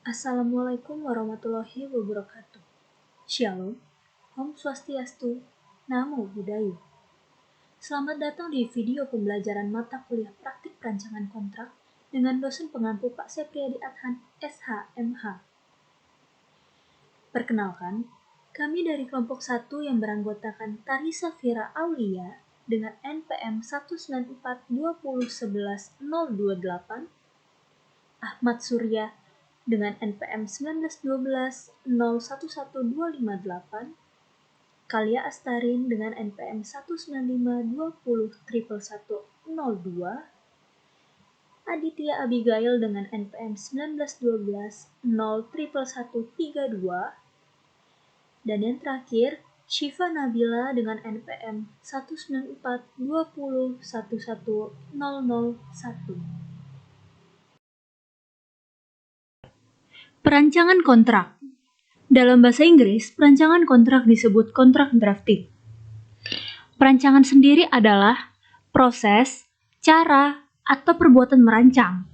Assalamualaikum warahmatullahi wabarakatuh. Shalom, Om Swastiastu, Namo Buddhaya. Selamat datang di video pembelajaran mata kuliah praktik perancangan kontrak dengan dosen pengampu Pak Sepriyadi Adhan, SHMH. Perkenalkan, kami dari kelompok 1 yang beranggotakan Tarisa Fira Aulia dengan NPM 1942011-028, Ahmad Surya dengan NPM 1912-011258, Kalia Astarin dengan NPM 19520111002, Aditya Abigail dengan NPM 1912-011132, dan yang terakhir, Syifa Nabila dengan NPM 19420111001. Perancangan kontrak. Dalam bahasa Inggris, perancangan kontrak disebut kontrak drafting. Perancangan sendiri adalah proses, cara, atau perbuatan merancang.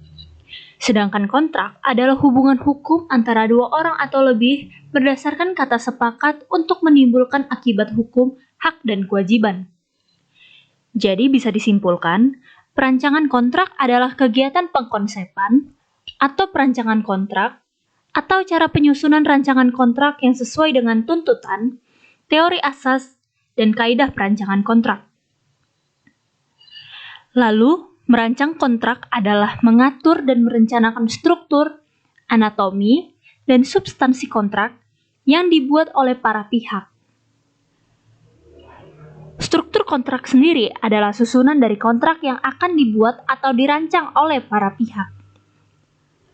Sedangkan kontrak adalah hubungan hukum antara dua orang atau lebih berdasarkan kata sepakat untuk menimbulkan akibat hukum, hak, dan kewajiban. Jadi bisa disimpulkan, perancangan kontrak adalah kegiatan pengkonsepan atau perancangan kontrak atau cara penyusunan rancangan kontrak yang sesuai dengan tuntutan, teori asas, dan kaidah perancangan kontrak. Lalu, merancang kontrak adalah mengatur dan merencanakan struktur, anatomi, dan substansi kontrak yang dibuat oleh para pihak. Struktur kontrak sendiri adalah susunan dari kontrak yang akan dibuat atau dirancang oleh para pihak.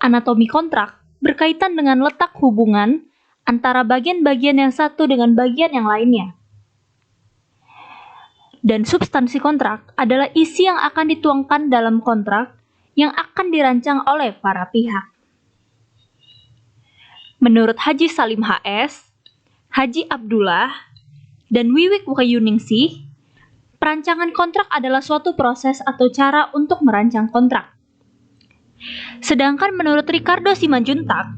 Anatomi kontrak berkaitan dengan letak hubungan antara bagian-bagian yang satu dengan bagian yang lainnya. Dan substansi kontrak adalah isi yang akan dituangkan dalam kontrak yang akan dirancang oleh para pihak. Menurut Haji Salim HS, Haji Abdullah, dan Wiwik Wahyuningsih, perancangan kontrak adalah suatu proses atau cara untuk merancang kontrak. Sedangkan menurut Ricardo Simanjuntak,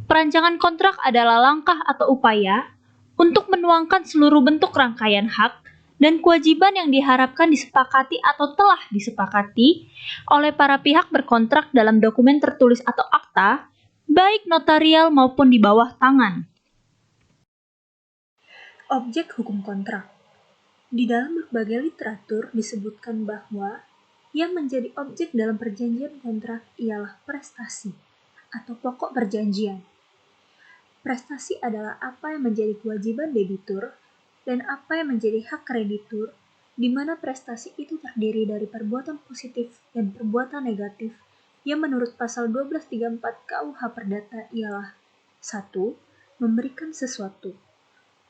perancangan kontrak adalah langkah atau upaya untuk menuangkan seluruh bentuk rangkaian hak dan kewajiban yang diharapkan disepakati atau telah disepakati oleh para pihak berkontrak dalam dokumen tertulis atau akta, baik notarial maupun di bawah tangan. Objek hukum kontrak. Di dalam berbagai literatur disebutkan bahwa yang menjadi objek dalam perjanjian kontrak ialah prestasi atau pokok perjanjian. Prestasi adalah apa yang menjadi kewajiban debitur dan apa yang menjadi hak kreditur, di mana prestasi itu terdiri dari perbuatan positif dan perbuatan negatif yang menurut pasal 1234 KUH Perdata ialah 1. Memberikan sesuatu,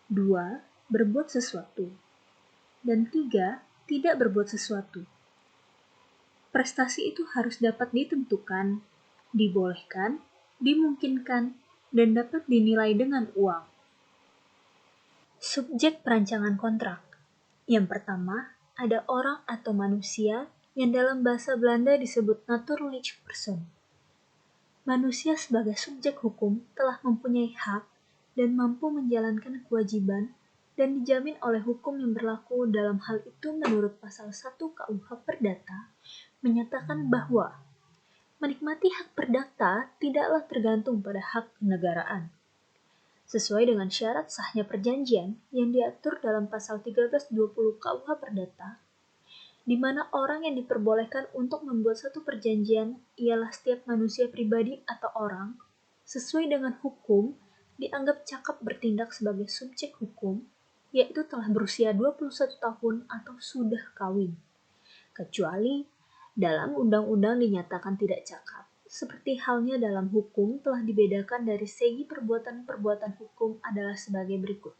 2. Berbuat sesuatu, dan 3. Tidak berbuat sesuatu. Prestasi itu harus dapat ditentukan, dibolehkan, dimungkinkan, dan dapat dinilai dengan uang. Subjek perancangan kontrak. Yang pertama, ada orang atau manusia yang dalam bahasa Belanda disebut naturliche persoon. Manusia sebagai subjek hukum telah mempunyai hak dan mampu menjalankan kewajiban dan dijamin oleh hukum yang berlaku. Dalam hal itu menurut pasal 1 KUH Perdata menyatakan bahwa menikmati hak perdata tidaklah tergantung pada hak kenegaraan. Sesuai dengan syarat sahnya perjanjian yang diatur dalam pasal 1320 KUH Perdata, di mana orang yang diperbolehkan untuk membuat satu perjanjian ialah setiap manusia pribadi atau orang, sesuai dengan hukum, dianggap cakap bertindak sebagai subjek hukum, yaitu telah berusia 21 tahun atau sudah kawin. Kecuali dalam undang-undang dinyatakan tidak cakap, seperti halnya dalam hukum telah dibedakan dari segi perbuatan-perbuatan hukum adalah sebagai berikut.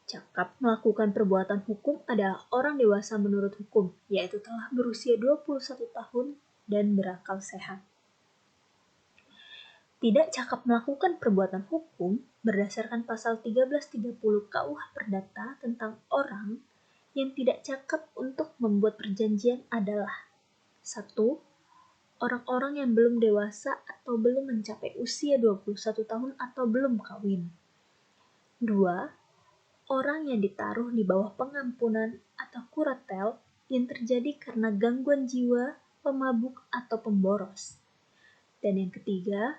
Cakap melakukan perbuatan hukum adalah orang dewasa menurut hukum, yaitu telah berusia 21 tahun dan berakal sehat. Tidak cakap melakukan perbuatan hukum berdasarkan pasal 1330 KUH Perdata tentang orang yang tidak cakap untuk membuat perjanjian adalah 1. orang-orang yang belum dewasa atau belum mencapai usia 21 tahun atau belum kawin. 2. Orang yang ditaruh di bawah pengampunan atau kuratel yang terjadi karena gangguan jiwa, pemabuk, atau pemboros. Dan yang ketiga,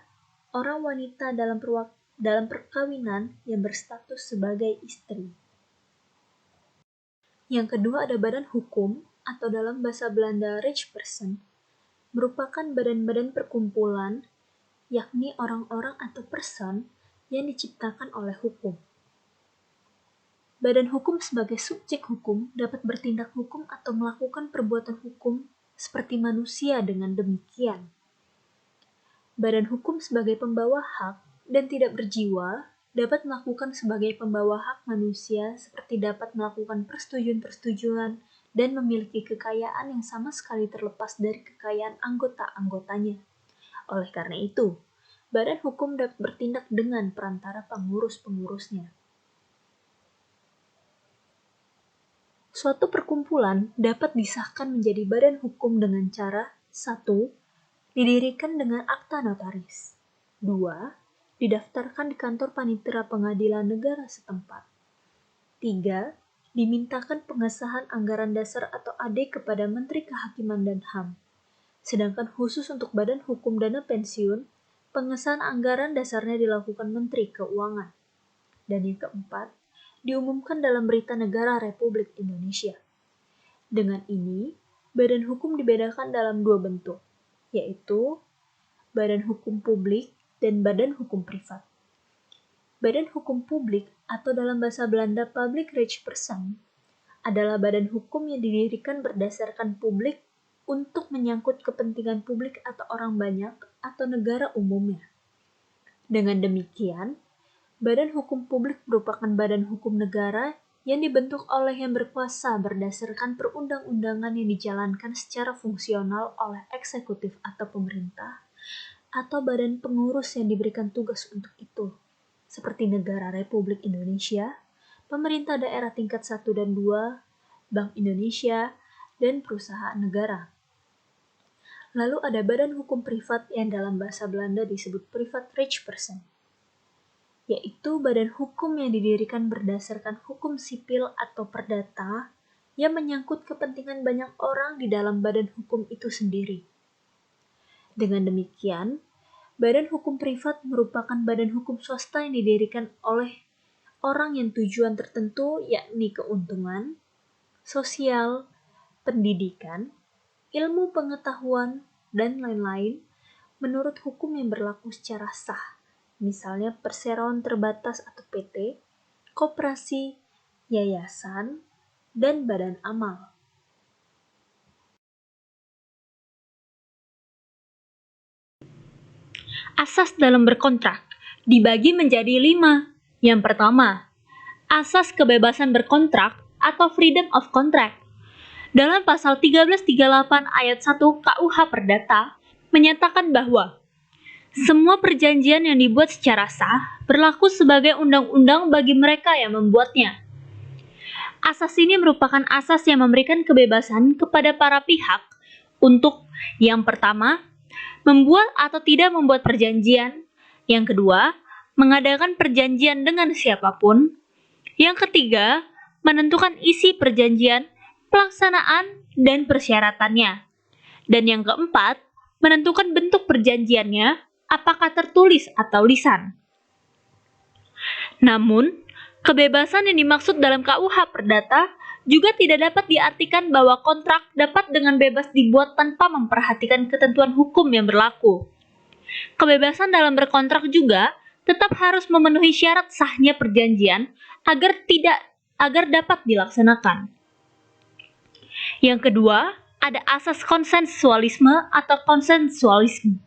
orang wanita dalam perkawinan yang berstatus sebagai istri. Yang kedua ada badan hukum atau dalam bahasa Belanda Rechtsperson, merupakan badan-badan perkumpulan, yakni orang-orang atau person yang diciptakan oleh hukum. Badan hukum sebagai subjek hukum dapat bertindak hukum atau melakukan perbuatan hukum seperti manusia dengan demikian. Badan hukum sebagai pembawa hak dan tidak berjiwa dapat melakukan sebagai pembawa hak manusia seperti dapat melakukan persetujuan-persetujuan dan memiliki kekayaan yang sama sekali terlepas dari kekayaan anggota-anggotanya. Oleh karena itu, badan hukum dapat bertindak dengan perantara pengurus-pengurusnya. Suatu perkumpulan dapat disahkan menjadi badan hukum dengan cara 1. Didirikan dengan akta notaris. 2. Didaftarkan di kantor panitera pengadilan negara setempat. 3. Dimintakan pengesahan anggaran dasar atau AD kepada Menteri Kehakiman dan HAM. Sedangkan khusus untuk badan hukum dana pensiun, pengesahan anggaran dasarnya dilakukan Menteri Keuangan. Dan yang keempat, diumumkan dalam Berita Negara Republik Indonesia. Dengan ini, badan hukum dibedakan dalam dua bentuk, yaitu badan hukum publik dan badan hukum privat. Badan hukum publik atau dalam bahasa Belanda Public Rechtsperson adalah badan hukum yang didirikan berdasarkan publik untuk menyangkut kepentingan publik atau orang banyak atau negara umumnya. Dengan demikian, badan hukum publik merupakan badan hukum negara yang dibentuk oleh yang berkuasa berdasarkan perundang-undangan yang dijalankan secara fungsional oleh eksekutif atau pemerintah, atau badan pengurus yang diberikan tugas untuk itu, seperti Negara Republik Indonesia, pemerintah daerah tingkat 1 dan 2, Bank Indonesia, dan perusahaan negara. Lalu ada badan hukum privat yang dalam bahasa Belanda disebut Privat Rechtsperson, yaitu badan hukum yang didirikan berdasarkan hukum sipil atau perdata yang menyangkut kepentingan banyak orang di dalam badan hukum itu sendiri. Dengan demikian, badan hukum privat merupakan badan hukum swasta yang didirikan oleh orang yang tujuan tertentu yakni keuntungan, sosial, pendidikan, ilmu pengetahuan, dan lain-lain menurut hukum yang berlaku secara sah, misalnya perseroan terbatas atau PT, koperasi, yayasan, dan badan amal. Asas dalam berkontrak dibagi menjadi 5. Yang pertama, asas kebebasan berkontrak atau freedom of contract. Dalam pasal 1338 ayat 1 KUH Perdata menyatakan bahwa semua perjanjian yang dibuat secara sah berlaku sebagai undang-undang bagi mereka yang membuatnya. Asas ini merupakan asas yang memberikan kebebasan kepada para pihak untuk yang pertama, membuat atau tidak membuat perjanjian. Yang kedua, mengadakan perjanjian dengan siapapun. Yang ketiga, menentukan isi perjanjian, pelaksanaan, dan persyaratannya. Dan yang keempat, menentukan bentuk perjanjiannya, apakah tertulis atau lisan. Namun, kebebasan yang dimaksud dalam KUH Perdata juga tidak dapat diartikan bahwa kontrak dapat dengan bebas dibuat tanpa memperhatikan ketentuan hukum yang berlaku. Kebebasan dalam berkontrak juga tetap harus memenuhi syarat sahnya perjanjian agar dapat dilaksanakan. Yang kedua, ada asas konsensualisme atau konsensualisme.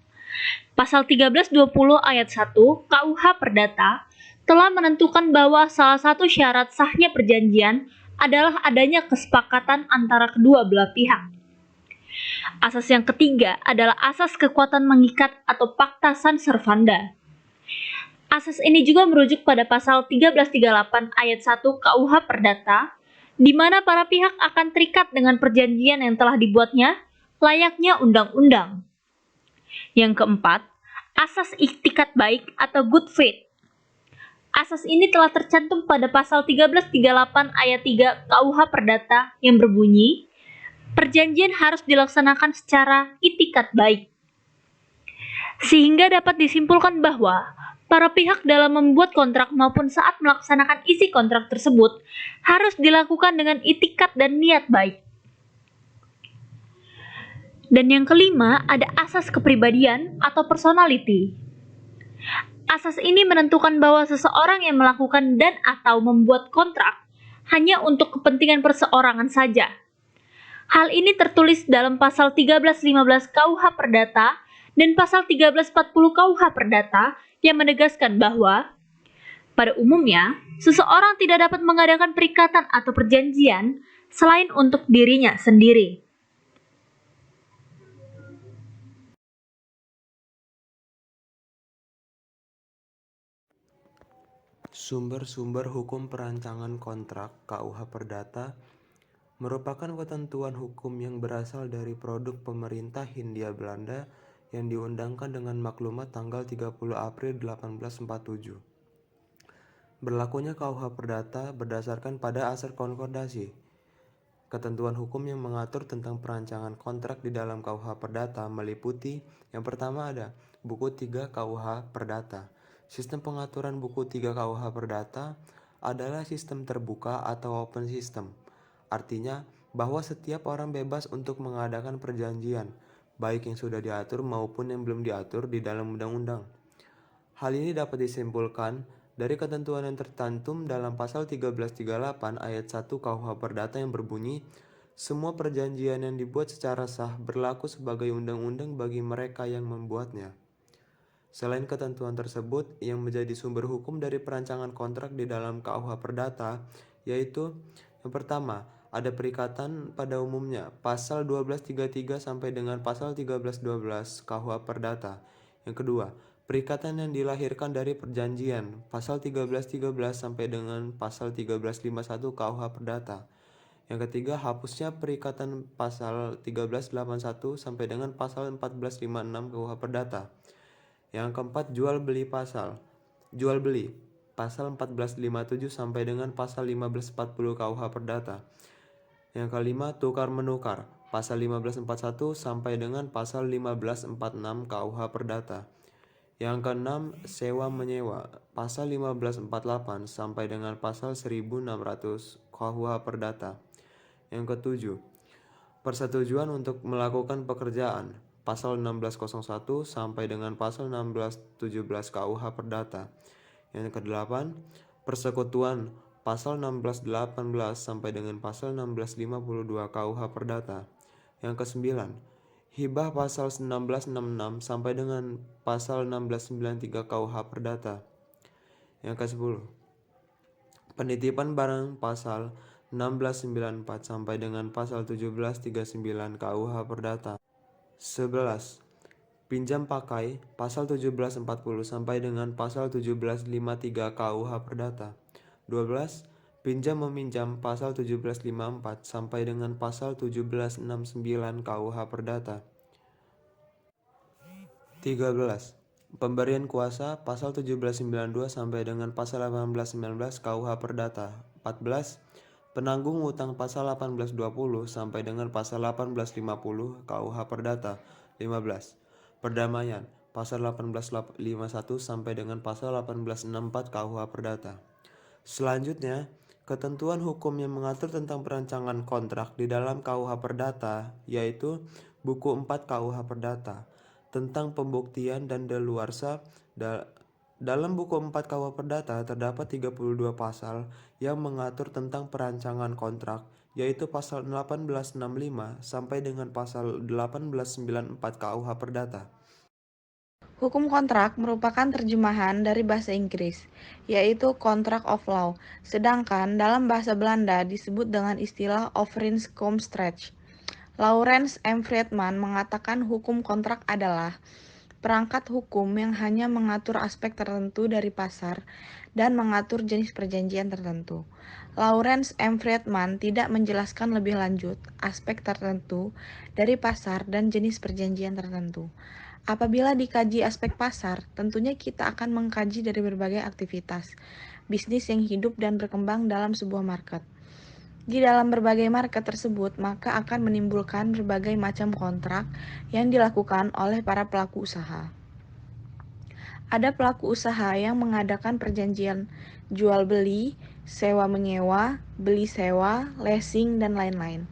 Pasal 1320 ayat 1 KUH Perdata telah menentukan bahwa salah satu syarat sahnya perjanjian adalah adanya kesepakatan antara kedua belah pihak. Asas yang ketiga adalah asas kekuatan mengikat atau Pacta Sunt Servanda. Asas ini juga merujuk pada pasal 1338 ayat 1 KUH Perdata, di mana para pihak akan terikat dengan perjanjian yang telah dibuatnya, layaknya undang-undang. Yang keempat, asas iktikat baik atau good faith. Asas ini telah tercantum pada pasal 1338 ayat 3 KUH Perdata yang berbunyi, perjanjian harus dilaksanakan secara itikat baik. Sehingga dapat disimpulkan bahwa para pihak dalam membuat kontrak maupun saat melaksanakan isi kontrak tersebut harus dilakukan dengan itikat dan niat baik. Dan yang kelima, ada asas kepribadian atau personality. Asas ini menentukan bahwa seseorang yang melakukan dan atau membuat kontrak hanya untuk kepentingan perseorangan saja. Hal ini tertulis dalam pasal 1315 KUH Perdata dan pasal 1340 KUH Perdata yang menegaskan bahwa pada umumnya, seseorang tidak dapat mengadakan perikatan atau perjanjian selain untuk dirinya sendiri. Sumber-sumber hukum perancangan kontrak KUH Perdata merupakan ketentuan hukum yang berasal dari produk pemerintah Hindia Belanda yang diundangkan dengan maklumat tanggal 30 April 1847. Berlakunya KUH Perdata berdasarkan pada asas konkordasi. Ketentuan hukum yang mengatur tentang perancangan kontrak di dalam KUH Perdata meliputi yang pertama ada buku 3 KUH Perdata. Sistem pengaturan buku 3 KUH Perdata adalah sistem terbuka atau open system. Artinya bahwa setiap orang bebas untuk mengadakan perjanjian, baik yang sudah diatur maupun yang belum diatur di dalam undang-undang. Hal ini dapat disimpulkan dari ketentuan yang tercantum dalam pasal 1338 ayat 1 KUH Perdata yang berbunyi, semua perjanjian yang dibuat secara sah berlaku sebagai undang-undang bagi mereka yang membuatnya. Selain ketentuan tersebut, yang menjadi sumber hukum dari perancangan kontrak di dalam KUH Perdata, yaitu yang pertama, ada perikatan pada umumnya, pasal 1233 sampai dengan pasal 1312 KUH Perdata. Yang kedua, perikatan yang dilahirkan dari perjanjian, pasal 1313 sampai dengan pasal 1351 KUH Perdata. Yang ketiga, hapusnya perikatan pasal 1381 sampai dengan pasal 1456 KUH Perdata. Yang keempat, jual beli pasal 1457 sampai dengan pasal 1540 KUH Perdata. Yang kelima, tukar menukar pasal 1541 sampai dengan pasal 1546 KUH Perdata. Yang keenam, sewa menyewa pasal 1548 sampai dengan pasal 1600 KUH Perdata. Yang ketujuh, persetujuan untuk melakukan pekerjaan pasal 1601 sampai dengan pasal 1617 KUH Perdata. Yang kedelapan, persekutuan pasal 1618 sampai dengan pasal 1652 KUH Perdata. Yang kesembilan, hibah pasal 1666 sampai dengan pasal 1693 KUH Perdata. Yang kesepuluh, penitipan barang pasal 1694 sampai dengan pasal 1739 KUH Perdata. 11. Pinjam pakai pasal 1740 sampai dengan pasal 1753 KUH Perdata. 12. Pinjam meminjam pasal 1754 sampai dengan pasal 1769 KUH Perdata. 13. Pemberian kuasa pasal 1792 sampai dengan pasal 1819 KUH Perdata. 14. Penanggung utang pasal 1820 sampai dengan pasal 1850 KUH Perdata. 15. Perdamaian pasal 1851 sampai dengan pasal 1864 KUH Perdata. Selanjutnya, ketentuan hukum yang mengatur tentang perancangan kontrak di dalam KUH Perdata, yaitu buku 4 KUH Perdata tentang pembuktian dan daluarsa. Dalam buku 4 KUH Perdata terdapat 32 pasal yang mengatur tentang perancangan kontrak, yaitu pasal 1865 sampai dengan pasal 1894 KUH Perdata. Hukum kontrak merupakan terjemahan dari bahasa Inggris, yaitu contract of law, sedangkan dalam bahasa Belanda disebut dengan istilah overeenkomstrecht. Laurens M. Friedman mengatakan hukum kontrak adalah perangkat hukum yang hanya mengatur aspek tertentu dari pasar dan mengatur jenis perjanjian tertentu. Laurens M. Friedman tidak menjelaskan lebih lanjut aspek tertentu dari pasar dan jenis perjanjian tertentu. Apabila dikaji aspek pasar, tentunya kita akan mengkaji dari berbagai aktivitas bisnis yang hidup dan berkembang dalam sebuah market. Di dalam berbagai market tersebut, maka akan menimbulkan berbagai macam kontrak yang dilakukan oleh para pelaku usaha. Ada pelaku usaha yang mengadakan perjanjian jual beli, sewa menyewa, beli sewa, leasing, dan lain-lain.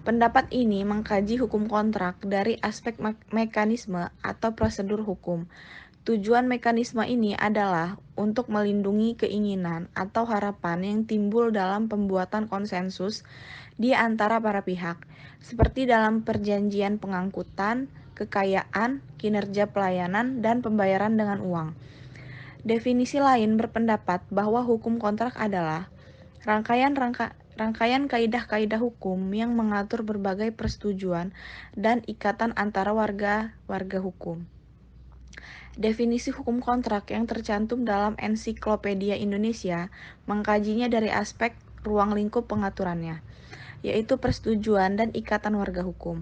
Pendapat ini mengkaji hukum kontrak dari aspek mekanisme atau prosedur hukum. Tujuan mekanisme ini adalah untuk melindungi keinginan atau harapan yang timbul dalam pembuatan konsensus di antara para pihak, seperti dalam perjanjian pengangkutan, kekayaan, kinerja pelayanan, dan pembayaran dengan uang. Definisi lain berpendapat bahwa hukum kontrak adalah rangkaian kaidah-kaidah hukum yang mengatur berbagai persetujuan dan ikatan antara warga hukum. Definisi hukum kontrak yang tercantum dalam Ensiklopedia Indonesia mengkajinya dari aspek ruang lingkup pengaturannya, yaitu persetujuan dan ikatan warga hukum.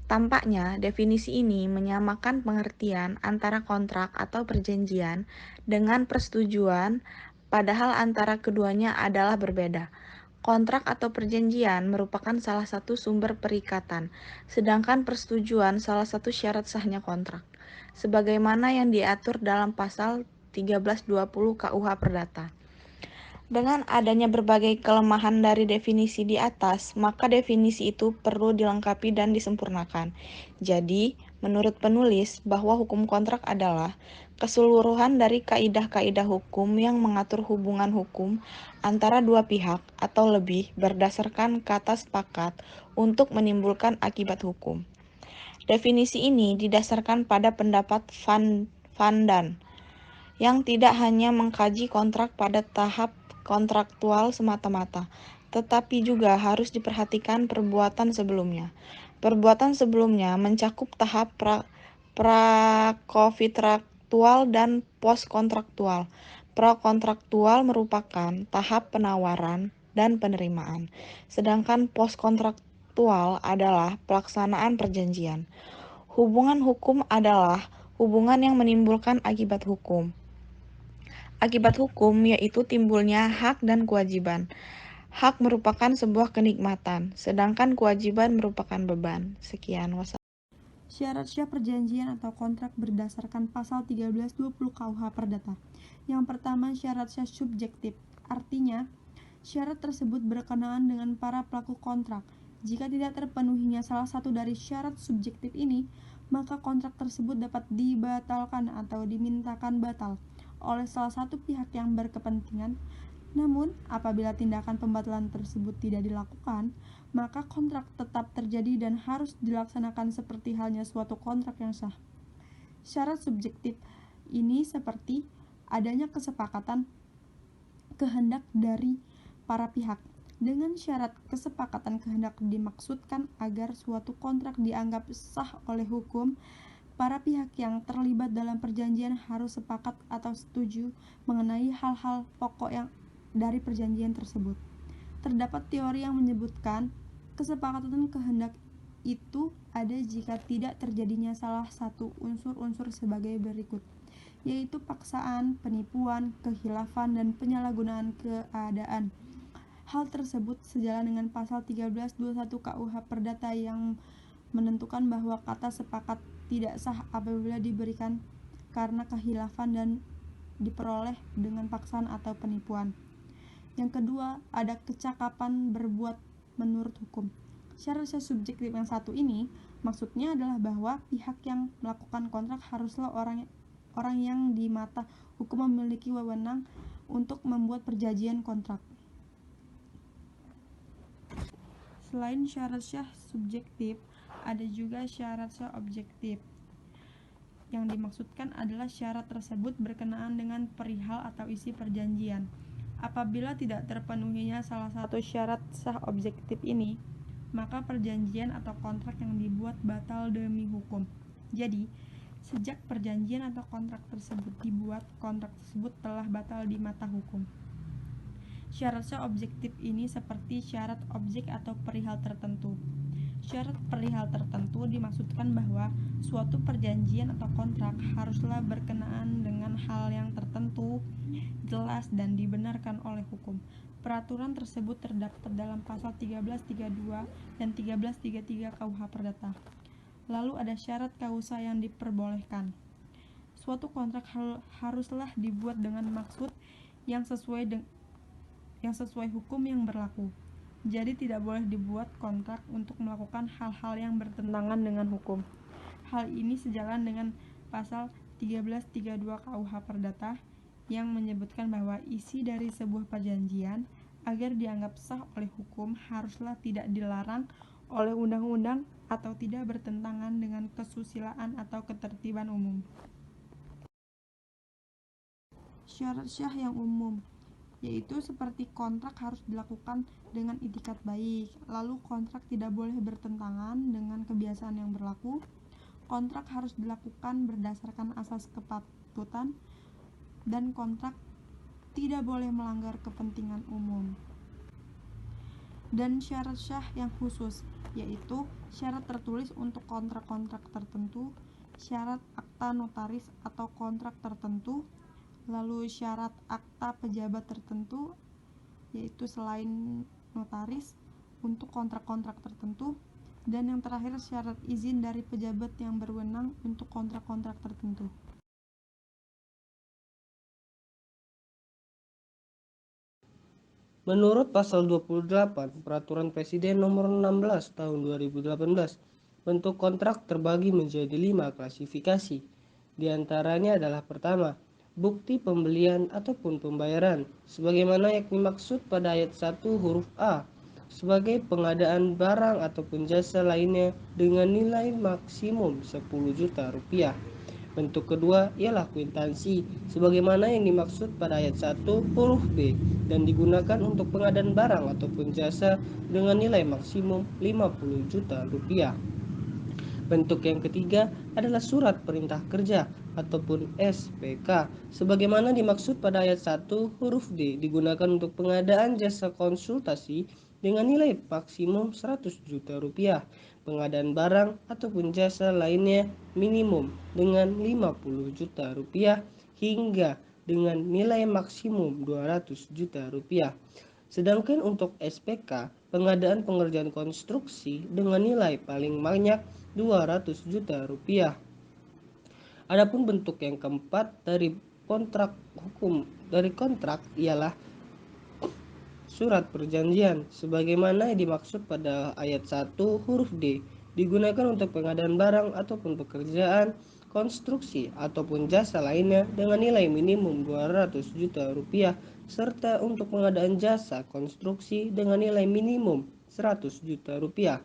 Tampaknya, definisi ini menyamakan pengertian antara kontrak atau perjanjian dengan persetujuan, padahal antara keduanya adalah berbeda. Kontrak atau perjanjian merupakan salah satu sumber perikatan, sedangkan persetujuan salah satu syarat sahnya kontrak, sebagaimana yang diatur dalam pasal 1320 KUH Perdata. Dengan adanya berbagai kelemahan dari definisi di atas, maka definisi itu perlu dilengkapi dan disempurnakan. Jadi, menurut penulis, bahwa hukum kontrak adalah keseluruhan dari kaidah-kaidah hukum yang mengatur hubungan hukum antara dua pihak atau lebih berdasarkan kata sepakat untuk menimbulkan akibat hukum. Definisi ini didasarkan pada pendapat Van Dan, yang tidak hanya mengkaji kontrak pada tahap kontraktual semata-mata, tetapi juga harus diperhatikan perbuatan sebelumnya. Perbuatan sebelumnya mencakup tahap prakontraktual dan postkontraktual. Prakontraktual merupakan tahap penawaran dan penerimaan, sedangkan postkontraktual adalah pelaksanaan perjanjian. Hubungan hukum adalah hubungan yang menimbulkan akibat hukum. Akibat hukum yaitu timbulnya hak dan kewajiban. Hak merupakan sebuah kenikmatan, sedangkan kewajiban merupakan beban. Sekian, wassalam. Syarat sah perjanjian atau kontrak berdasarkan pasal 1320 KUH Perdata. Yang pertama, syarat sah subjektif. Artinya, syarat tersebut berkenaan dengan para pelaku kontrak. Jika tidak terpenuhinya salah satu dari syarat subjektif ini, maka kontrak tersebut dapat dibatalkan atau dimintakan batal oleh salah satu pihak yang berkepentingan. Namun, apabila tindakan pembatalan tersebut tidak dilakukan, maka kontrak tetap terjadi dan harus dilaksanakan seperti halnya suatu kontrak yang sah. Syarat subjektif ini seperti adanya kesepakatan kehendak dari para pihak. Dengan syarat kesepakatan kehendak dimaksudkan agar suatu kontrak dianggap sah oleh hukum, para pihak yang terlibat dalam perjanjian harus sepakat atau setuju mengenai hal-hal pokok yang dari perjanjian tersebut. Terdapat teori yang menyebutkan kesepakatan kehendak itu ada jika tidak terjadinya salah satu unsur-unsur sebagai berikut, yaitu paksaan, penipuan, kekhilafan, dan penyalahgunaan keadaan. Hal tersebut sejalan dengan pasal 1321 KUH Perdata yang menentukan bahwa kata sepakat tidak sah apabila diberikan karena kekhilafan dan diperoleh dengan paksaan atau penipuan. Yang kedua, ada kecakapan berbuat menurut hukum. Syarat sah subjektif yang satu ini maksudnya adalah bahwa pihak yang melakukan kontrak haruslah orang yang di mata hukum memiliki wewenang untuk membuat perjanjian kontrak. Selain syarat sah subjektif, ada juga syarat sah objektif. Yang dimaksudkan adalah syarat tersebut berkenaan dengan perihal atau isi perjanjian. Apabila tidak terpenuhinya salah satu syarat sah objektif ini, maka perjanjian atau kontrak yang dibuat batal demi hukum. Jadi, sejak perjanjian atau kontrak tersebut dibuat, kontrak tersebut telah batal di mata hukum. Syarat sah objektif ini seperti syarat objek atau perihal tertentu. Syarat perihal tertentu dimaksudkan bahwa suatu perjanjian atau kontrak haruslah berkenaan dengan hal yang tertentu, jelas dan dibenarkan oleh hukum. Peraturan tersebut terdapat dalam pasal 1332 dan 1333 KUH Perdata. Lalu ada syarat kausa yang diperbolehkan. Suatu kontrak haruslah dibuat dengan maksud yang sesuai hukum yang berlaku. Jadi tidak boleh dibuat kontrak untuk melakukan hal-hal yang bertentangan dengan hukum. Hal ini sejalan dengan pasal 1332 KUH Perdata yang menyebutkan bahwa isi dari sebuah perjanjian agar dianggap sah oleh hukum haruslah tidak dilarang oleh undang-undang atau tidak bertentangan dengan kesusilaan atau ketertiban umum. Syarat syah yang umum yaitu seperti kontrak harus dilakukan dengan itikat baik, lalu kontrak tidak boleh bertentangan dengan kebiasaan yang berlaku, kontrak harus dilakukan berdasarkan asas kepatutan, dan kontrak tidak boleh melanggar kepentingan umum. Dan syarat syah yang khusus, yaitu syarat tertulis untuk kontrak-kontrak tertentu, syarat akta notaris atau kontrak tertentu, lalu syarat akta pejabat tertentu, yaitu selain notaris untuk kontrak-kontrak tertentu, dan yang terakhir syarat izin dari pejabat yang berwenang untuk kontrak-kontrak tertentu. Menurut pasal 28 Peraturan Presiden Nomor 16 Tahun 2018, bentuk kontrak terbagi menjadi 5 klasifikasi. Di antaranya adalah pertama, bukti pembelian ataupun pembayaran, sebagaimana yang dimaksud pada ayat 1 huruf A, sebagai pengadaan barang ataupun jasa lainnya dengan nilai maksimum 10 juta rupiah. Bentuk kedua ialah kwitansi, sebagaimana yang dimaksud pada ayat 1 huruf B dan digunakan untuk pengadaan barang ataupun jasa dengan nilai maksimum 50 juta rupiah. Bentuk yang ketiga adalah surat perintah kerja ataupun SPK, sebagaimana dimaksud pada ayat 1 huruf D digunakan untuk pengadaan jasa konsultasi dengan nilai maksimum 100 juta rupiah. Pengadaan barang ataupun jasa lainnya minimum dengan 50 juta rupiah hingga dengan nilai maksimum 200 juta rupiah. Sedangkan untuk SPK, pengadaan pengerjaan konstruksi dengan nilai paling banyak 200 juta rupiah. Adapun bentuk yang keempat dari kontrak ialah surat perjanjian, sebagaimana yang dimaksud pada ayat 1 huruf D, digunakan untuk pengadaan barang ataupun pekerjaan konstruksi ataupun jasa lainnya dengan nilai minimum 200 juta rupiah serta untuk pengadaan jasa konstruksi dengan nilai minimum 100 juta rupiah.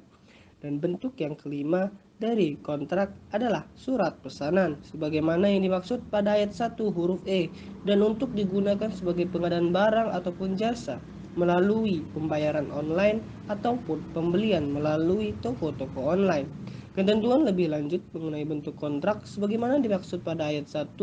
Dan bentuk yang kelima dari kontrak adalah surat pesanan, sebagaimana yang dimaksud pada ayat 1 huruf E, dan untuk digunakan sebagai pengadaan barang ataupun jasa melalui pembayaran online ataupun pembelian melalui toko-toko online. Ketentuan lebih lanjut mengenai bentuk kontrak sebagaimana dimaksud pada ayat 1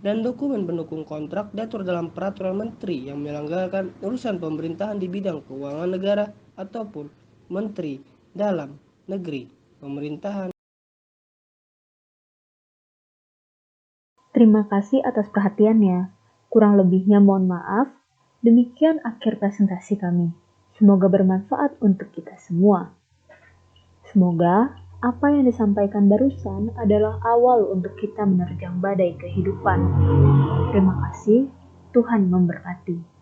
dan dokumen pendukung kontrak diatur dalam peraturan menteri yang menyelenggarakan urusan pemerintahan di bidang keuangan negara ataupun menteri dalam negeri pemerintahan. Terima kasih atas perhatiannya. Kurang lebihnya mohon maaf. Demikian akhir presentasi kami. Semoga bermanfaat untuk kita semua. Semoga apa yang disampaikan barusan adalah awal untuk kita menerjang badai kehidupan. Terima kasih, Tuhan memberkati.